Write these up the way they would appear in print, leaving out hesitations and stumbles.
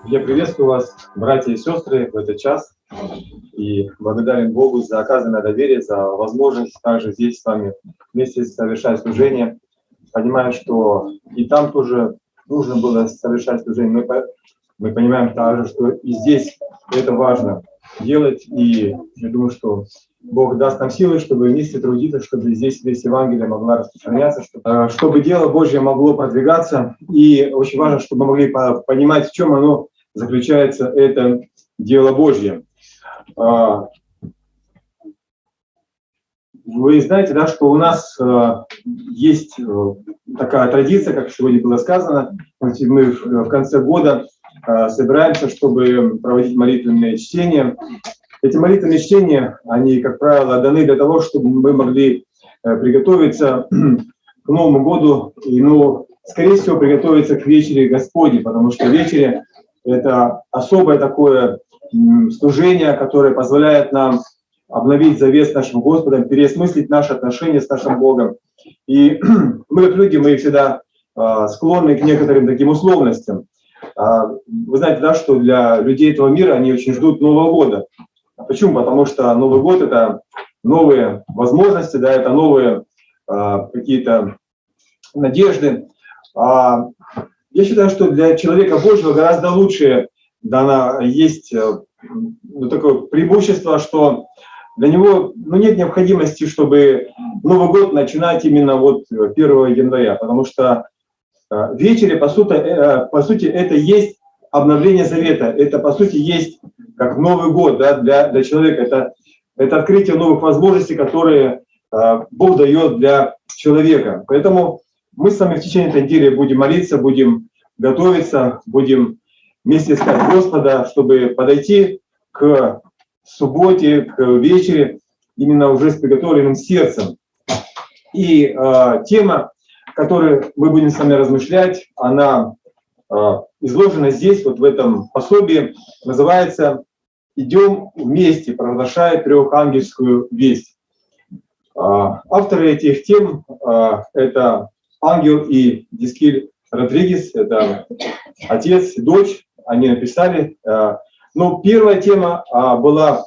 Я приветствую вас, братья и сестры, в этот час. И благодарен Богу за оказанное доверие, за возможность также здесь с вами вместе совершать служение. Понимаю, что и там тоже нужно было совершать служение. Мы понимаем также, что и здесь это важно делать. И я думаю, что Бог даст нам силы, чтобы вместе трудиться, чтобы здесь весь Евангелие могла распространяться, чтобы дело Божье могло продвигаться. И очень важно, чтобы мы могли понимать, в чем оно заключается, это дело Божье. Вы знаете, да, что у нас есть такая традиция, как сегодня было сказано, мы в конце года собираемся, чтобы проводить молитвенные чтения. Эти молитвенные чтения, они, как правило, даны для того, чтобы мы могли приготовиться к Новому году и, скорее всего, приготовиться к вечере Господней, потому что вечеря – это особое такое служение, которое позволяет нам обновить завет с нашим Господом, переосмыслить наши отношения с нашим Богом. И мы, как люди, мы всегда склонны к некоторым таким условностям. Вы знаете, да, что для людей этого мира они очень ждут Нового года. Почему? Потому что Новый год – это новые возможности, да, это новые какие-то надежды. Я считаю, что для человека Божьего гораздо лучше есть такое преимущество, что для него нет необходимости, чтобы Новый год начинать именно 1 января, потому что вечеря, по сути, это есть обновление завета, это, по сути, есть как Новый год, да, для человека, это открытие новых возможностей, которые Бог дает для человека. Поэтому мы с вами в течение этой недели будем молиться, будем готовиться, будем вместе искать Господа, чтобы подойти к субботе, к вечере, именно уже с приготовленным сердцем. И тема, которую мы будем с вами размышлять, она изложена здесь, в этом пособии, называется «Идем вместе, провозглашая трехангельскую весть». Авторы этих тем – это Ангел и Дискиль Родригес, это отец и дочь, они написали. Но первая тема была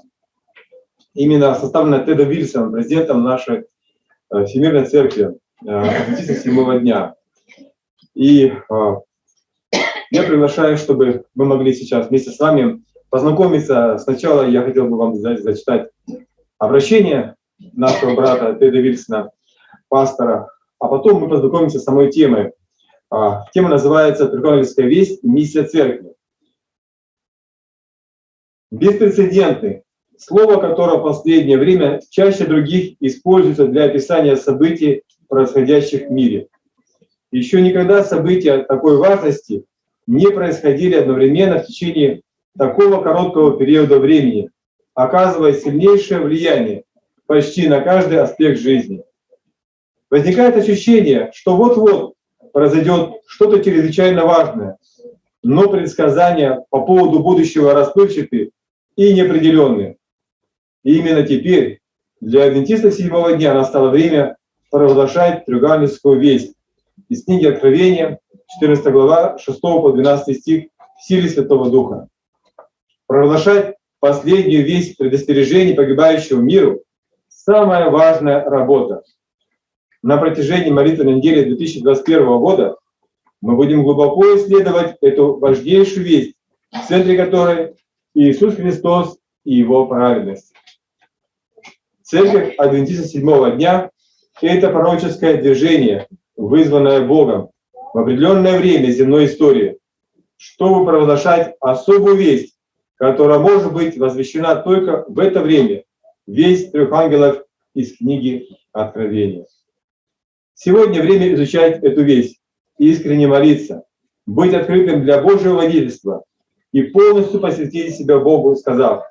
именно составлена Тедом Вильсоном, президентом нашей Всемирной Церкви Адвентистов Седьмого дня. И я приглашаю, чтобы мы могли сейчас вместе с вами познакомиться. Сначала я хотел бы вам зачитать обращение нашего брата Теда Вильсона, пастора, а потом мы познакомимся с самой темой. Тема называется «Трехангельская весть. Миссия Церкви». Беспрецедентный, слово которое в последнее время чаще других используется для описания событий, происходящих в мире. Еще никогда события такой важности не происходили одновременно в течение такого короткого периода времени, оказывая сильнейшее влияние почти на каждый аспект жизни. Возникает ощущение, что вот-вот произойдет что-то чрезвычайно важное, но предсказания по поводу будущего расплывчаты и неопределенные. И именно теперь для адвентистов Седьмого дня настало время провозглашать трехангельскую весть из книги Откровения, 14 глава, 6 по 12 стих, в силе Святого Духа. Провозглашать последнюю весть предостережений погибающему миру – самая важная работа. На протяжении молитвенной недели 2021 года мы будем глубоко исследовать эту важнейшую весть, в центре которой Иисус Христос и Его праведность. Церковь Адвентистов Седьмого дня – это пророческое движение, вызванное Богом в определенное время земной истории, чтобы провозглашать особую весть, которая может быть возвещена только в это время, весть трех ангелов из книги Откровения. Сегодня время изучать эту весть, искренне молиться, быть открытым для Божьего водительства и полностью посвятить себя Богу, сказав: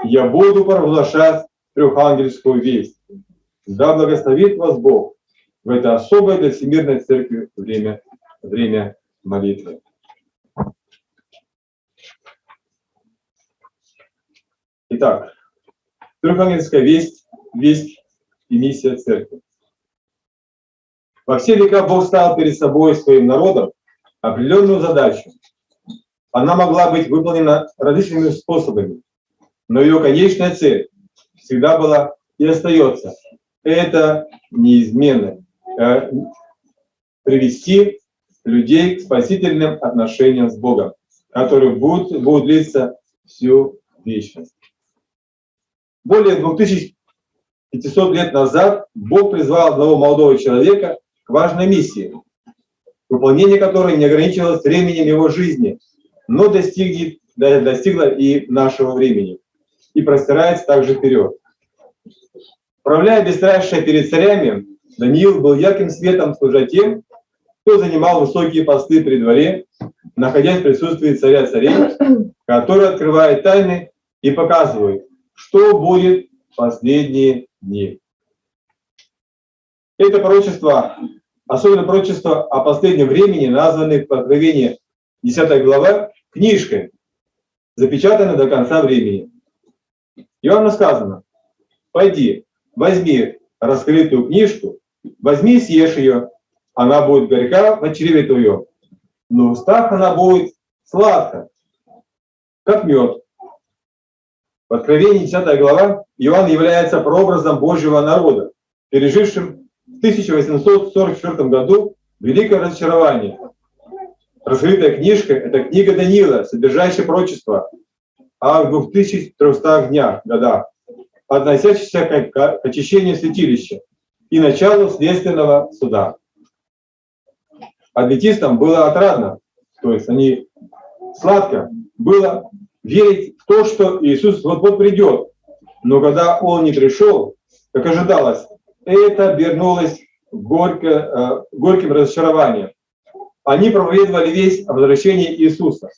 «Я буду провозглашать трехангельскую весть». Да благословит вас Бог в это особое для Всемирной Церкви время молитвы. Итак, трехангельская весть и миссия Церкви. Во все века Бог ставил перед собой своим народом определенную задачу она могла быть выполнена различными способами, но ее конечная цель всегда была и остается. Это неизменно привести людей к спасительным отношениям с Богом, которые будут длиться всю вечность. Более 2500 лет назад Бог призвал одного молодого человека к важной миссии, выполнение которой не ограничивалось временем его жизни, но достигло и нашего времени и простирается также вперед. Управляя бесстрашие перед царями, Даниил был ярким светом, служа тем, кто занимал высокие посты при дворе, находясь в присутствии царя царей, который открывает тайны и показывает, что будет в последние дни. Это пророчество, особенно пророчество о последнем времени, названы в Откровении 10 глава книжкой, запечатанной до конца времени. Иоанну сказано: «Пойди, возьми раскрытую книжку, возьми и съешь ее, она будет горька в чреве твоем, но в устах она будет сладка, как мед». В Откровении 10 глава Иоанн является прообразом Божьего народа, пережившим в 1844 году великое разочарование. Раскрытая книжка – это книга Даниила, содержащая пророчество о 2300 годах, относящихся к очищению святилища и началу следственного суда. Адвентистам было отрадно, то есть они сладко было верить в то, что Иисус вот-вот придет. Но когда Он не пришел, как ожидалось, это обернулось горьким разочарованием. Они проповедовали весть о возвращении Иисуса.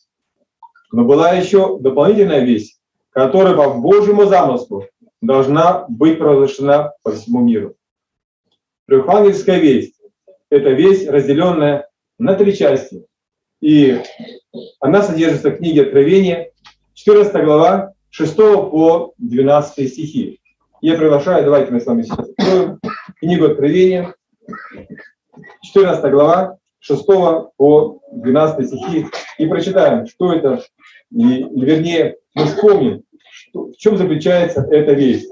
Но была еще дополнительная весть, которая по Божьему замыслу должна быть провозглашена по всему миру. Трехангельская весть – это весть, разделенная на 3 части. И она содержится в книге Откровения, 14 глава, 6 по 12 стихи. Я приглашаю, давайте мы с вами сейчас откроем книгу Откровения, 14 глава, 6 по 12 стихи, и прочитаем, что это, или вернее, мы вспомним, в чем заключается эта весть.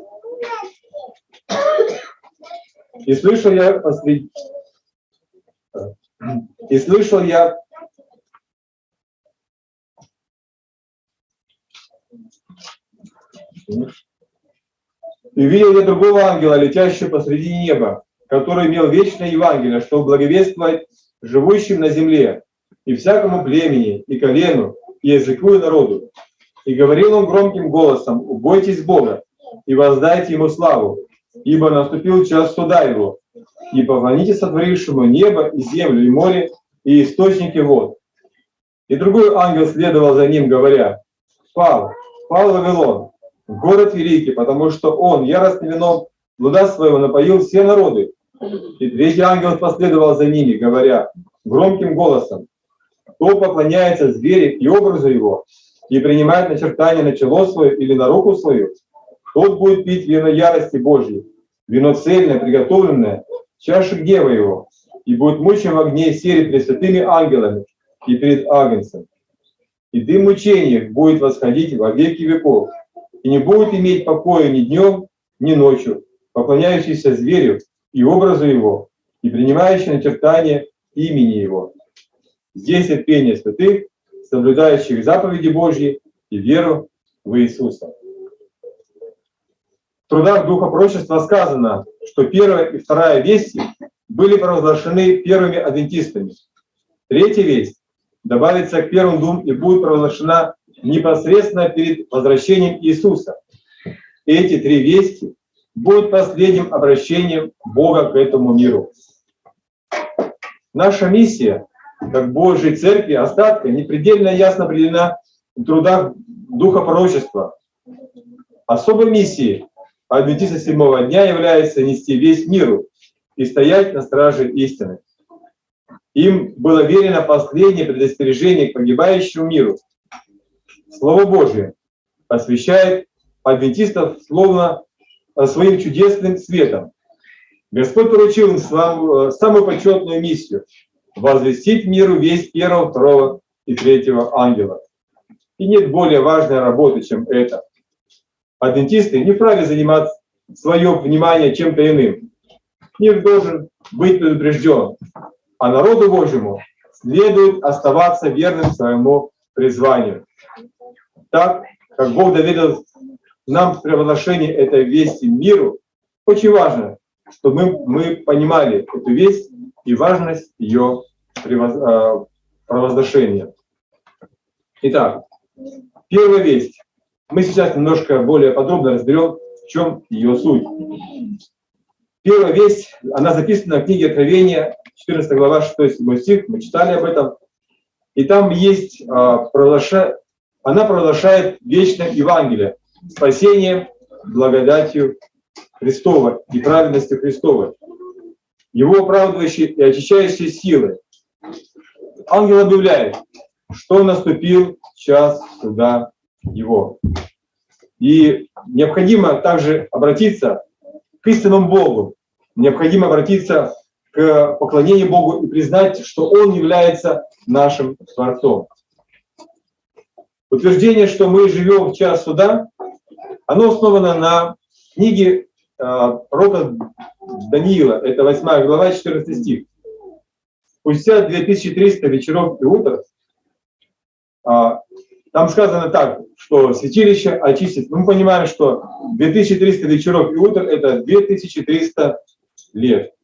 И слышал я и видел я другого ангела, летящего посреди неба, который имел вечное Евангелие, чтобы благовествовать живущим на земле, и всякому племени, и колену, и языку, и народу. И говорил он громким голосом: «Убойтесь Бога, и воздайте Ему славу, ибо наступил час суда Его, и поклоните сотворившему небо, и землю, и море, и источники вод». И другой ангел следовал за ним, говоря: «Пал Вавилон, город великий, потому что он яростным вином блуда своего напоил все народы». И третий ангел последовал за ними, говоря громким голосом: «Кто поклоняется зверю и образу его, и принимает начертание на чело свое или на руку свою, тот будет пить вино ярости Божьей, вино цельное, приготовленное, чаши гнева его, и будет мучим в огне и сере перед святыми ангелами и перед Агнцем. И дым мучения будет восходить во веки веков, и не будет иметь покоя ни днем, ни ночью, поклоняющийся зверю и образу его, и принимающий начертание имени его. Здесь терпение святых, соблюдающих заповеди Божьи и веру в Иисуса». В трудах Духа Пророчества сказано, что первая и вторая вести были провозглашены первыми адвентистами. Третья весть добавится к первым двум и будет провозглашена непосредственно перед возвращением Иисуса. Эти 3 вести будут последним обращением Бога к этому миру. Наша миссия, как Божьей Церкви, остатка, непредельно ясно определена в трудах Духа Пророчества. Особой миссией адвентиста 7-го дня является нести весть миру и стоять на страже истины. Им было верено последнее предостережение к погибающему миру. Слово Божие освещает адвентистов словно своим чудесным светом. Господь поручил им самую почетную миссию — возвестить миру весть 1, 2 и 3 ангела. И нет более важной работы, чем это. Адвентисты не вправе занимать свое внимание чем-то иным. Мир должен быть предупрежден, а народу Божьему следует оставаться верным своему призванию. Так, как Бог доверил нам провозглашение этой вести миру, очень важно, чтобы мы понимали эту весть и важность ее провозглашения. Итак, первая весть. Мы сейчас немножко более подробно разберем, в чем ее суть. Первая весть, она записана в книге Откровения, 14 глава, 6-7 стих, мы читали об этом. И там есть, она провозглашает вечное Евангелие, спасение благодатью Христова и праведностью Христовой, его оправдывающие и очищающие силы. Ангел объявляет, что наступил час суда его. И необходимо также обратиться к истинному Богу, необходимо обратиться к поклонению Богу и признать, что Он является нашим Творцом. Утверждение, что мы живем в час суда, оно основано на книге пророка Даниила, это 8 глава, 14 стих. Спустя 2300 вечеров и утр, там сказано так, что святилище очистится. Мы понимаем, что 2300 вечеров и утр — это 2300 лет.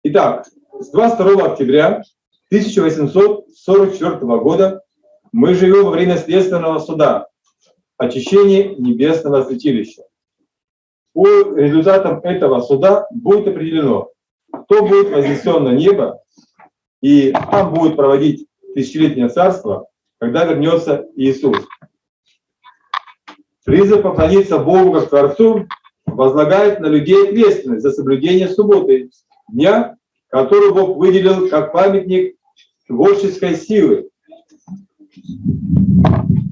Итак, с 22 октября 1844 года мы живем во время следственного суда, очищения небесного святилища. По результатам этого суда будет определено, кто будет вознесен на небо, и там будет проводить тысячелетнее царство, когда вернется Иисус. Призыв поклониться Богу как Творцу возлагает на людей ответственность за соблюдение субботы, дня, который Бог выделил как памятник творческой силы.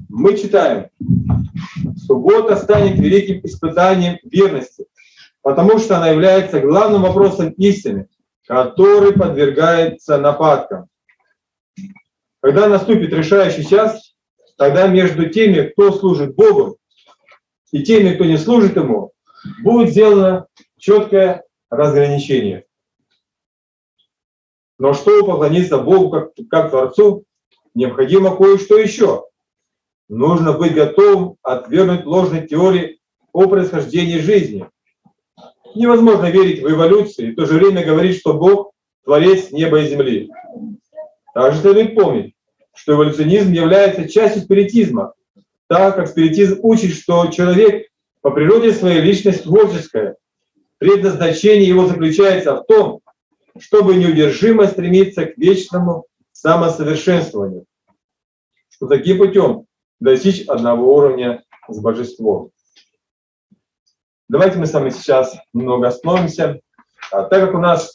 Мы читаем: суббота станет великим испытанием верности, потому что она является главным вопросом истины, который подвергается нападкам. Когда наступит решающий час, тогда между теми, кто служит Богу, и теми, кто не служит Ему, будет сделано четкое разграничение. Но чтобы поклониться Богу как Творцу, необходимо кое-что еще. Нужно быть готовым отвергнуть ложные теории о происхождении жизни. Невозможно верить в эволюцию и в то же время говорить, что Бог — творец неба и земли. Также следует помнить, что эволюционизм является частью спиритизма, так как спиритизм учит, что человек по природе своей личность творческая. Предназначение его заключается в том, чтобы неудержимо стремиться к вечному самосовершенствованию, что таким путем достичь одного уровня с божеством. Давайте мы с вами сейчас немного остановимся. Так как у нас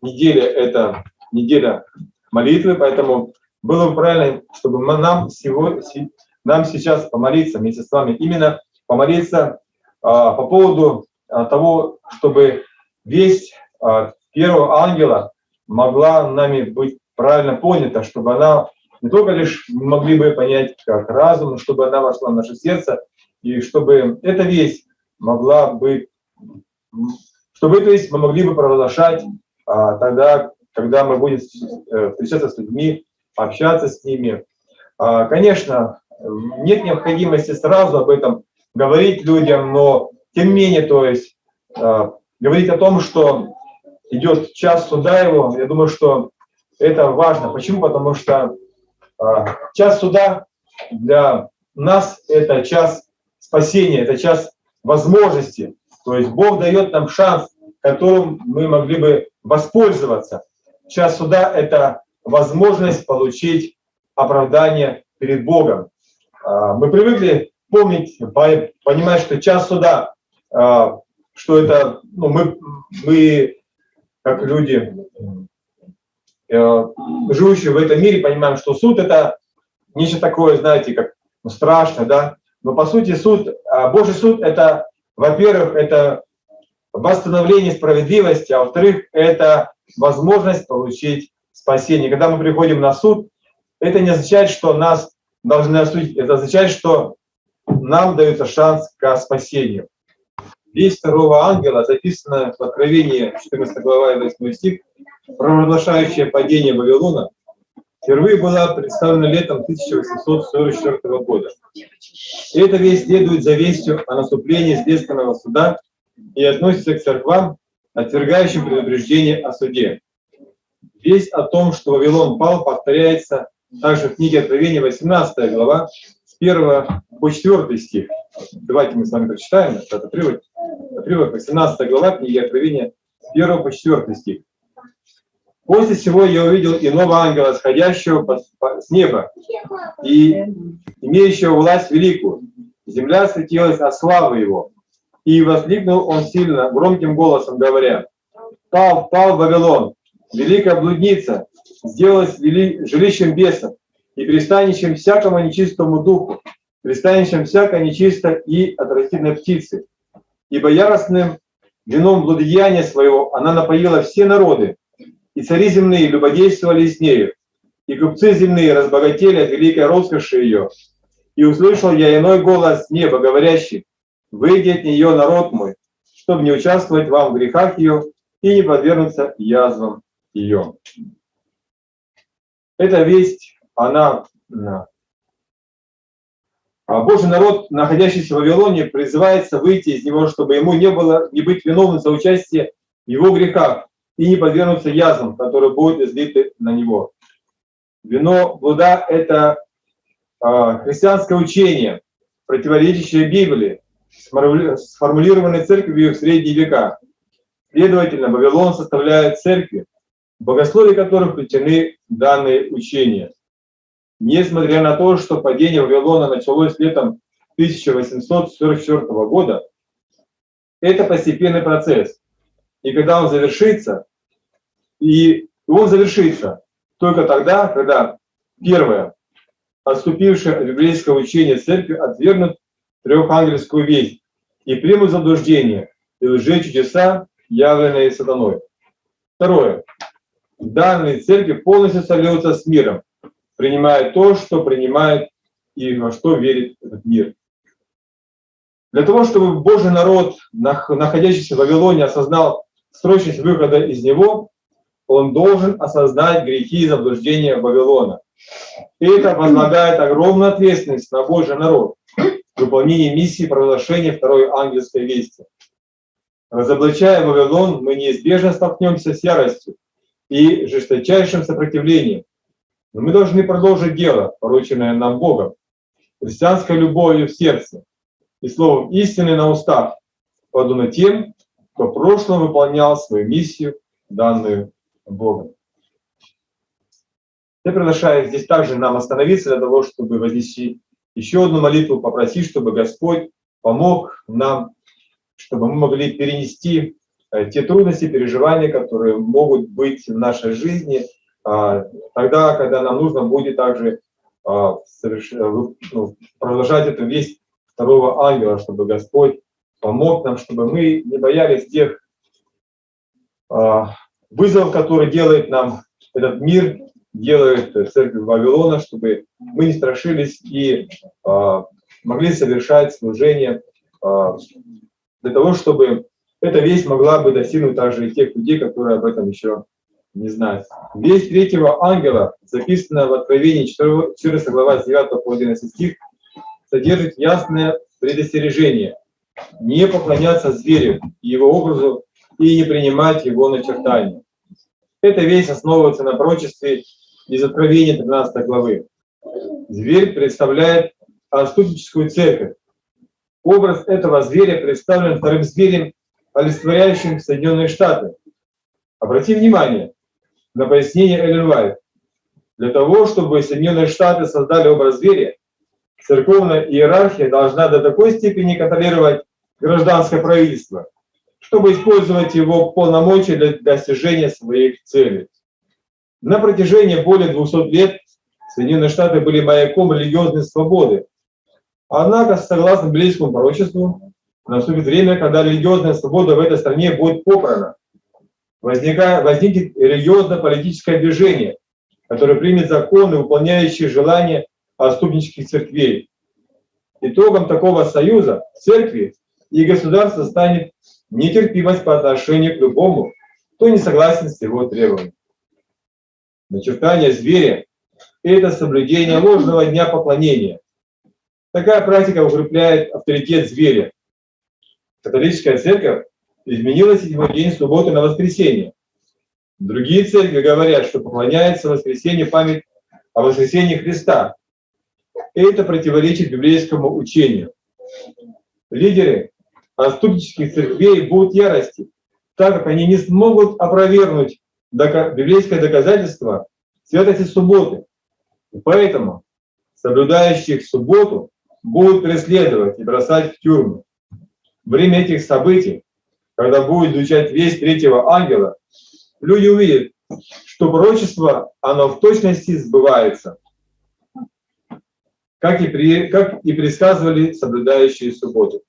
неделя — это неделя молитвы, поэтому было бы правильно, чтобы нам сейчас помолиться вместе с вами, именно помолиться по поводу того, чтобы весть первого ангела могла нами быть правильно понята, чтобы она не только лишь могли бы понять как разум, но чтобы она вошла в наше сердце, и чтобы эта весть могла быть, чтобы эту весть мы могли бы провозглашать тогда, когда мы будем встречаться с людьми, общаться с ними. Конечно, нет необходимости сразу об этом говорить людям, но тем не менее, то есть говорить о том, что идет час суда его, я думаю, что это важно. Почему? Потому что час суда для нас — это час спасения, это час возможности. То есть Бог дает нам шанс, которым мы могли бы воспользоваться. Час суда — это возможность получить оправдание перед Богом. Мы привыкли помнить, понимать, что час суда, что это, мы как люди, живущие в этом мире, понимаем, что суд — это нечто такое, знаете, как страшно, да? Но по сути суд, Божий суд — это, во-первых, это восстановление справедливости, а во-вторых, это возможность получить спасение. Когда мы приходим на суд, это не означает, что нас должны осудить, это означает, что нам дается шанс к спасению. Весть второго ангела, записанная в Откровении 14 глава и 8 стих, провозглашающая падение Вавилона, впервые была представлена летом 1844 года. И эта весть следует за вестью о наступлении следственного суда и относится к церквам, отвергающим предупреждение о суде. Весть о том, что Вавилон пал, повторяется также в книге Откровения 18 глава с 1 по 4 стих. Давайте мы с вами прочитаем этот отрывок. Отрывок 18 глава книги Откровения с 1 по 4 стих. «После всего я увидел иного ангела, сходящего с неба и имеющего власть великую. Земля светилась от славы его. И воскликнул он сильно, громким голосом, говоря: «Пал, пал Вавилон, великая блудница, сделалась жилищем бесов и пристанищем всякому нечистому духу, пристанищем всякой нечистой и отвратительной птицы. Ибо яростным вином блудодеяния своего она напоила все народы, и цари земные любодействовали с нею, и купцы земные разбогатели от великой роскоши ее. И услышал я иной голос с неба, говорящий: выйди от нее, народ мой, чтобы не участвовать вам в грехах ее и не подвергнуться язвам ее». Эта весть, она... Божий народ, находящийся в Вавилоне, призывается выйти из него, чтобы ему не быть виновным за участие в его грехах и не подвергнуться язвам, которые будут излиты на него. Вино блуда — это христианское учение, противоречащее Библии, сформулированной церковью в средние века. Следовательно, Вавилон составляет церкви, в богословии которых включены данные учения. Несмотря на то, что падение Вавилона началось летом 1844 года, это постепенный процесс. И когда он завершится, только тогда, когда первое, отступившее от библейского учения церкви, отвергнут трехангельскую весть и примут заблуждение и лжечудеса, явленные сатаной. Второе. Данные церкви полностью сольются с миром, принимая то, что принимает и во что верит этот мир. Для того, чтобы Божий народ, находящийся в Вавилоне, осознал срочность выхода из него, он должен осознать грехи и заблуждения Вавилона. И это возлагает огромную ответственность на Божий народ в выполнении миссии провозглашения второй ангельской вести. Разоблачая Вавилон, мы неизбежно столкнемся с яростью и жесточайшим сопротивлением. Но мы должны продолжить дело, порученное нам Богом, христианской любовью в сердце и словом истины на устах, подобно тем, кто в прошлом выполнял свою миссию, данную Богом. Я приглашаю здесь также нам остановиться для того, чтобы вознести еще одну молитву, попросить, чтобы Господь помог нам, чтобы мы могли перенести те трудности, переживания, которые могут быть в нашей жизни, тогда, когда нам нужно будет также продолжать эту весть второго ангела, чтобы Господь помог нам, чтобы мы не боялись тех вызовов, которые делает нам этот мир, делает церковь Вавилона, чтобы мы не страшились и могли совершать служение для того, чтобы эта весть могла бы достигнуть также и тех людей, которые об этом еще не знают. Весть третьего ангела, записанная в Откровении 14 глава с 9 по 11 стих, содержит ясное предостережение: не поклоняться зверю и его образу и не принимать его начертания. Эта весть основывается на пророчестве из Откровения 13 главы. Зверь представляет отступническую церковь. Образ этого зверя представлен вторым зверем, олицетворяющим Соединенные Штаты. Обрати внимание на пояснение Эллен Уайт. Для того, чтобы Соединенные Штаты создали образ зверя, церковная иерархия должна до такой степени контролировать гражданское правительство, чтобы использовать его полномочия для достижения своих целей. На протяжении более 200 лет Соединенные Штаты были маяком религиозной свободы. Однако, согласно библейскому пророчеству, наступит время, когда религиозная свобода в этой стране будет попрана. Возникнет религиозно-политическое движение, который примет законы, выполняющие желания отступнических церквей. Итогом такого союза церкви и государства станет нетерпимость по отношению к любому, кто не согласен с его требованиями. Начертание зверя – это соблюдение ложного дня поклонения. Такая практика укрепляет авторитет зверя. Католическая церковь изменила седьмой день субботы на воскресенье. Другие церкви говорят, что поклоняется в воскресенье память о воскресении Христа. Это противоречит библейскому учению. Лидеры отступнических церквей будут в ярости, так как они не смогут опровергнуть библейское доказательство святости субботы. И поэтому соблюдающих субботу будут преследовать и бросать в тюрьму. Время этих событий, когда будет звучать весть третьего ангела, люди увидят, что пророчество, оно в точности сбывается, как и предсказывали соблюдающие субботу.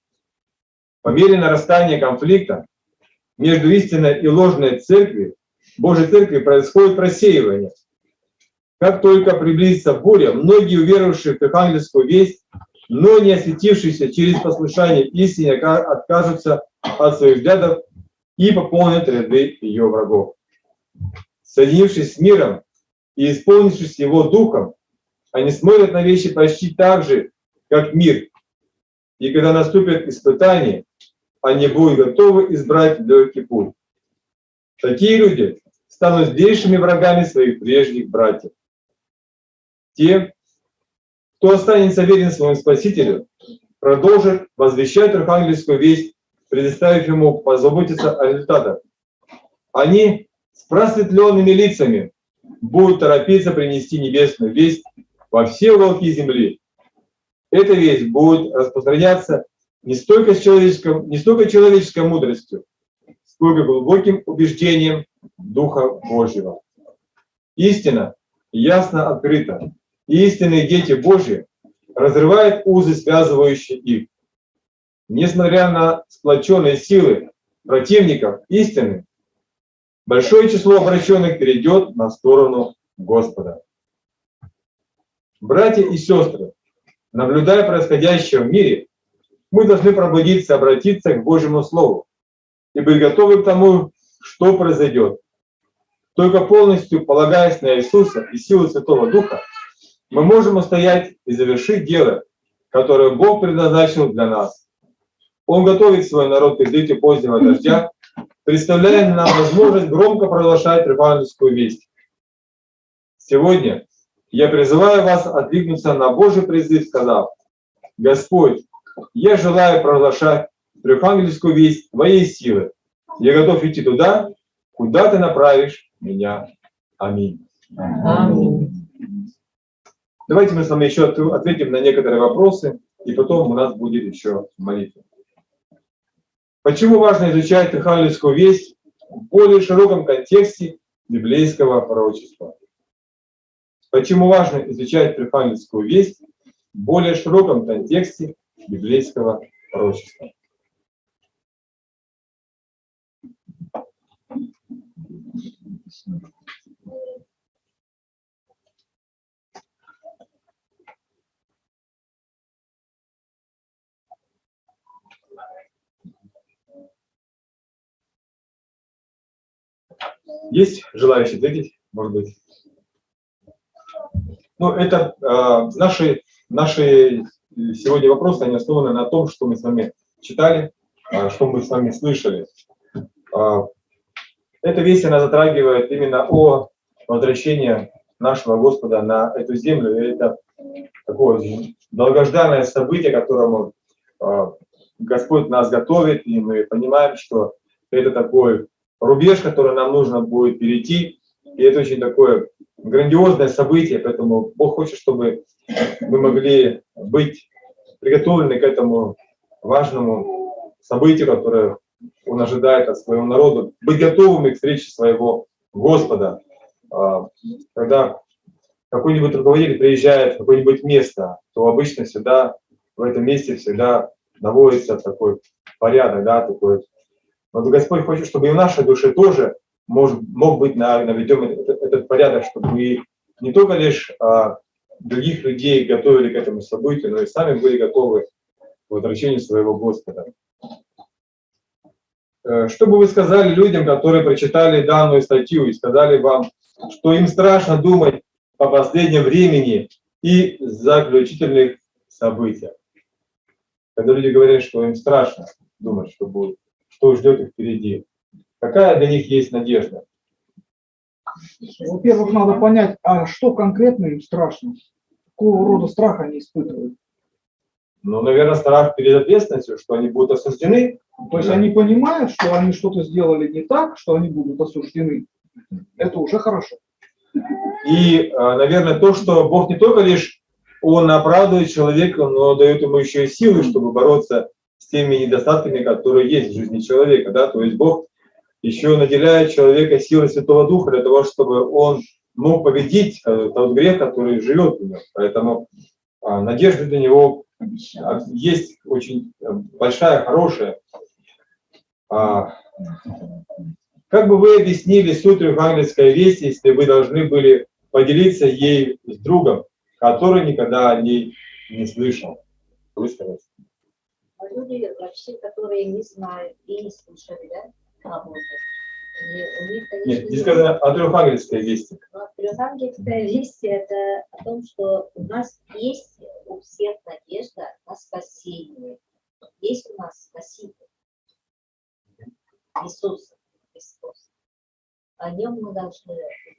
По мере нарастания конфликта между истинной и ложной церковью, Божьей церкви, происходит просеивание. Как только приблизится буря, многие уверовавшие в евангельскую весть, но не осветившиеся через послушание истине, откажутся от своих взглядов и пополнят ряды ее врагов. Соединившись с миром и исполнившись его духом, они смотрят на вещи почти так же, как мир. И когда наступят испытания, они будут готовы избрать легкий путь. Такие люди станут злейшими врагами своих прежних братьев. Те, кто останется верен своему Спасителю, продолжит возвещать архангельскую весть, предоставив ему позаботиться о результатах. Они с просветленными лицами будут торопиться принести небесную весть во все уголки земли. Эта весть будет распространяться не столько человеческой мудростью, сколько глубоким убеждением Духа Божьего. Истина ясно открыта, и истинные дети Божьи разрывают узы, связывающие их. Несмотря на сплоченные силы противников истины, большое число обращенных перейдет на сторону Господа. Братья и сестры, наблюдая происходящее в мире, мы должны пробудиться, обратиться к Божьему Слову и быть готовы к тому, что произойдет. Только полностью полагаясь на Иисуса и силу Святого Духа, мы можем устоять и завершить дело, которое Бог предназначил для нас. Он готовит свой народ к излитию позднего дождя, представляя нам возможность громко провозглашать евангельскую весть. Сегодня я призываю вас откликнуться на Божий призыв, сказав: «Господь, я желаю провозглашать евангельскую весть Твоей силы. Я готов идти туда, куда Ты направишь меня. Аминь». Аминь. Давайте мы с вами еще ответим на некоторые вопросы, и потом у нас будет еще молитва. Почему важно изучать евангельскую весть в более широком контексте библейского пророчества? Почему важно изучать евангельскую весть в более широком контексте библейского пророчества? Есть желающие ответить, может быть? Ну, это наши сегодня вопросы, они основаны на том, что мы с вами читали, что мы с вами слышали. Эта весть, она затрагивает именно о возвращении нашего Господа на эту землю. И это такое долгожданное событие, к которому Господь нас готовит, и мы понимаем, что это такой рубеж, который нам нужно будет перейти. И это очень такое грандиозное событие, поэтому Бог хочет, чтобы мы могли быть приготовлены к этому важному событию, которое Он ожидает от своего народа, быть готовыми к встрече своего Господа. Когда какой-нибудь руководитель приезжает в какое-нибудь место, то обычно всегда в этом месте всегда наводится такой порядок, да, такой. Но Господь хочет, чтобы и в нашей душе тоже мог быть наведен этот порядок, чтобы мы не только лишь других людей готовили к этому событию, но и сами были готовы к возвращению своего Господа. Что бы вы сказали людям, которые прочитали данную статью и сказали вам, что им страшно думать о последнем времени и заключительных событиях? Когда люди говорят, что им страшно думать, что будет, что ждет их впереди, какая для них есть надежда? Во-первых, надо понять, а что конкретно им страшно, какого рода страх они испытывают. Ну, наверное, страх перед ответственностью, что они будут осуждены. То есть они понимают, что они что-то сделали не так, что они будут осуждены. Это уже хорошо. И, наверное, то, что Бог не только лишь Он оправдывает человека, но дает ему еще и силы, чтобы бороться с теми недостатками, которые есть в жизни человека. Да? То есть Бог еще наделяет человека силой Святого Духа для того, чтобы он мог победить тот грех, который живет в нем. Поэтому надежда для него есть очень большая, хорошая. Как бы вы объяснили суть евангельской вести, если вы должны были поделиться ей с другом, который никогда о ней не слышал? Высказать. Люди вообще, которые не знают и не слушали, да, работают. У них, конечно, Нет, здесь сказано о евангельской вести. Евангельская весть — это о том, что у нас есть у всех надежда на спасение. Есть у нас Спаситель. Иисус Христос. О нем мы должны говорить.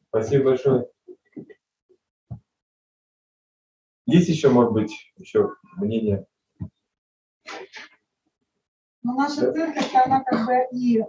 Спасибо большое. Есть еще, может быть, еще мнение? Но наша церковь, она как бы и,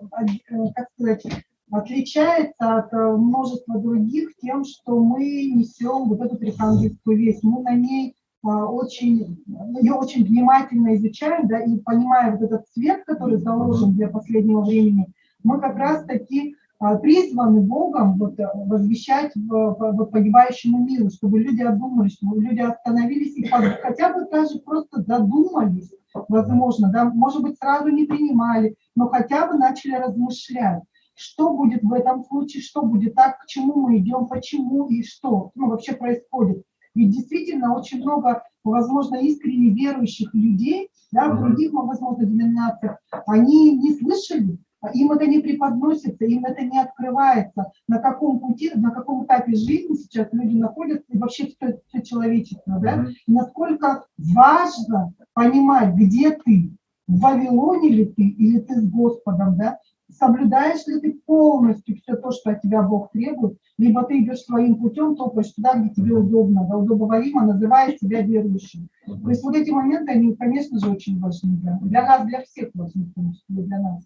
как сказать, отличается от множества других тем, что мы несем вот эту евангельскую весть. Мы на ней ее очень внимательно изучаем, да, и понимая вот этот свет, который заложен для последнего времени, мы как раз таки призваны Богом вот, возвещать погибающему миру, чтобы люди одумались, чтобы люди остановились и хотя бы даже просто задумались, возможно, да, может быть, сразу не принимали, но хотя бы начали размышлять, что будет в этом случае, что будет так, к чему мы идем, почему и что вообще происходит. Ведь действительно очень много, возможно, искренне верующих людей, да, в других, возможно, деноминациях, они не слышали, им это не преподносится, им это не открывается, на каком пути, на каком этапе жизни сейчас люди находятся, и вообще все человечество, да, и насколько важно понимать, где ты, в Вавилоне ли ты, или ты с Господом, да, соблюдаешь ли ты полностью все то, что от тебя Бог требует, либо ты идешь своим путем, топаешь туда, где тебе удобно, да, удобоваримо, называя себя верующим. То есть вот эти моменты, они, конечно же, очень важны для нас, для всех важны, в том числе для нас.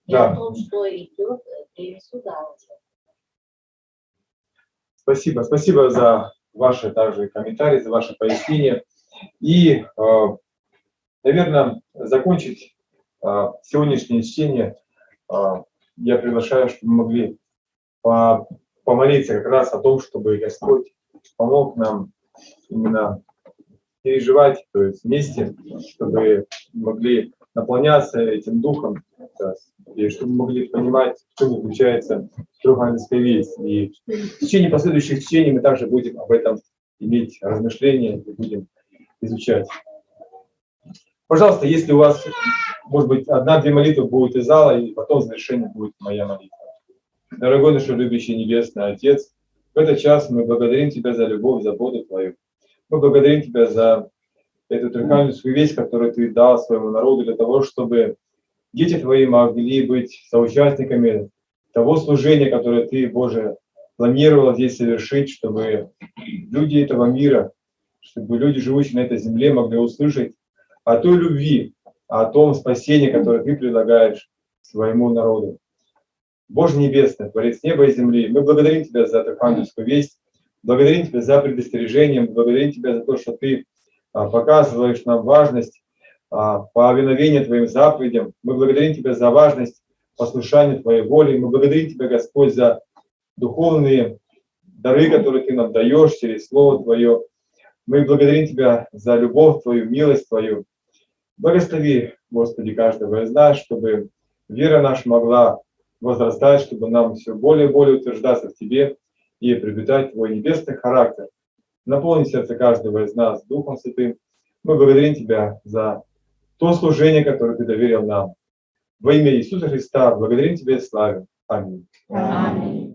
И о том, что идет время суда уже. Спасибо. Спасибо за ваши также комментарии, за ваши пояснения. И, наверное, закончить сегодняшнее чтение я приглашаю, чтобы мы могли помолиться как раз о том, чтобы Господь помог нам именно переживать, то есть вместе, чтобы могли наполняться этим духом, и чтобы мы могли понимать, в чем заключается евангельская весть. И в течение последующих чтений мы также будем об этом иметь размышления и будем изучать. Пожалуйста, если у вас, может быть, одна-две молитвы будет из зала, и потом в завершении будет моя молитва. Дорогой наш любящий Небесный Отец, в этот час мы благодарим Тебя за любовь, заботу Твою. Мы благодарим Тебя за эту евангельскую весть, которую Ты дал своему народу для того, чтобы дети Твои могли быть соучастниками того служения, которое Ты, Боже, планировал здесь совершить, чтобы люди этого мира, чтобы люди, живущие на этой земле, могли услышать о той любви, о том спасении, которое Ты предлагаешь своему народу. Боже Небесный, Творец неба и земли, мы благодарим Тебя за эту евангельскую весть, благодарим Тебя за предостережение, благодарим Тебя за то, что Ты показываешь нам важность повиновения Твоим заповедям. Мы благодарим Тебя за важность послушания Твоей воли. Мы благодарим Тебя, Господь, за духовные дары, которые Ты нам даешь через Слово Твое. Мы благодарим Тебя за любовь Твою, милость Твою. Благослови, Господи, каждого из нас, чтобы вера наша могла возрастать, чтобы нам все более и более утверждаться в Тебе и приобретать Твой небесный характер. Наполни сердце каждого из нас Духом Святым. Мы благодарим Тебя за то служение, которое Ты доверил нам. Во имя Иисуса Христа благодарим Тебя и славим. Аминь. Аминь.